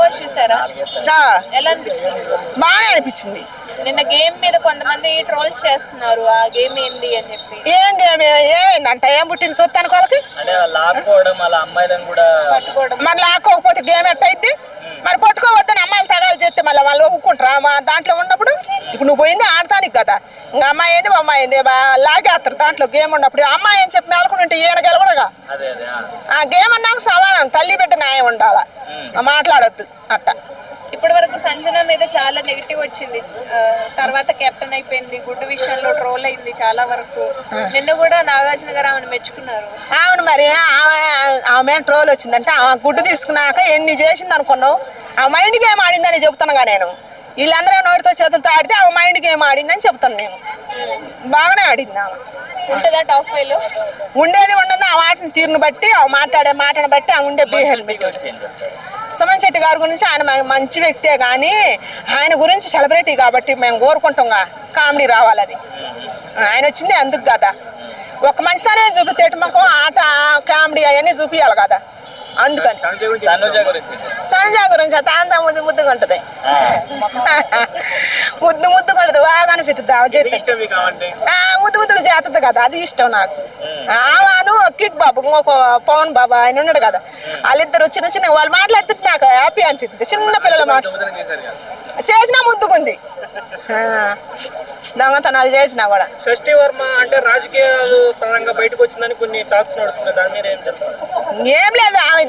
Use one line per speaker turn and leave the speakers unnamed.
Boss చూసారా? ఎలా అనిపించింది?
బాగా అనిపించింది.
నిన్న గేమ్ మీద కొంతమంది ట్రోల్స్ చేస్తున్నారు, ఆ గేమ్ ఏంది అని చెప్పి.
ఏం గేమ్ ఏమైందంట? ఏం పుట్టింది చూస్తాను వాళ్ళకి? మరి లాక్కోకపోతే గేమ్ ఎట్టయిద్ది? మరి పట్టుకోవద్దని అమ్మాయిలు తగాలు చేస్తే మళ్ళీ వాళ్ళు ఒప్పుకుంటారా? మా దాంట్లో ఉన్నప్పుడు ఇప్పుడు నువ్వు పోయింది ఆడటానికి కదా, ఇంకా అమ్మాయి ఏంది అమ్మాయి ఏంది లాగేస్తారు దాంట్లో గేమ్ ఉన్నప్పుడు. అమ్మాయి అని చెప్పి నెలకొంటే ఈయన గెలవడగా. ఆ గేమ్ అన్నాక సమానం, తల్లి బిడ్డ న్యాయం ఉండాల, మాట్లాడొద్దు అట్ట.
ఇప్పటి వరకు సంజన మీద చాలా నెగిటివ్ వచ్చింది, తర్వాత కెప్టెన్ అయిపోయింది, గుడ్డు విషయంలో ట్రోల్ అయింది చాలా వరకు. నిన్న కూడా నాగార్జున గారు ఆమెను మెచ్చుకున్నారు.
అవును, మరి ఆమె ట్రోల్ వచ్చిందంటే ఆమె గుడ్డు తీసుకున్నాక ఎన్ని చేసింది అనుకున్నావు? ఆ మైండ్ గేమ్ ఆడిందని చెప్తున్నాగా నేను. వీళ్ళందరూ నోటితో చేతులతో ఆడితే ఆమె మైండ్ గేమ్ ఆడిందని చెప్తాను నేను. బాగానే ఆడింది ఆమె.
ఉంటుందా టాప్ 5 లో?
ఉండేది ఉండదు, ఆ మాటని తీరును బట్టి, ఆ మాట్లాడే మాటను బట్టి, ఆ ఉండే బిహేవియర్ బట్టి. సుమన్ శెట్టి గారి గురించి ఆయన మంచి వ్యక్తే, కానీ ఆయన గురించి సెలబ్రిటీ కాబట్టి మేము కోరుకుంటాంగా కామెడీ రావాలని. ఆయన వచ్చింది అందుకు కదా, ఒక మంచితనమే చూపితే మాకు ఆట కామెడీ అవన్నీ చూపించాలి కదా, అందుకని. తనుజ గురించి తాంతా ముద్దుగా ఉంటుంది, ముద్దుగా ఉంటుంది, బాగా అనిపిస్తుంది. ముద్దుగా చేస్తుంది కదా, అది ఇష్టం నాకు. ఆమెను కిట్ బాబు ఇంకొక పవన్ బాబు ఆయన ఉన్నాడు కదా, వాళ్ళిద్దరు చిన్న చిన్న వాళ్ళు మాట్లాడుతుంటే నాకు హ్యాపీ అనిపిస్తుంది. చిన్న పిల్లల మాట చేసినా ముద్దుకుంది, దొంగతనాలు చేసినా కూడా.
షష్ఠి వర్మ అంటే రాజకీయాలు పరంగా బయటకు వచ్చిందని కొన్ని టాక్స్ నడుస్తున్నాయి, దాని మీద ఏం
లేదు. ఆమె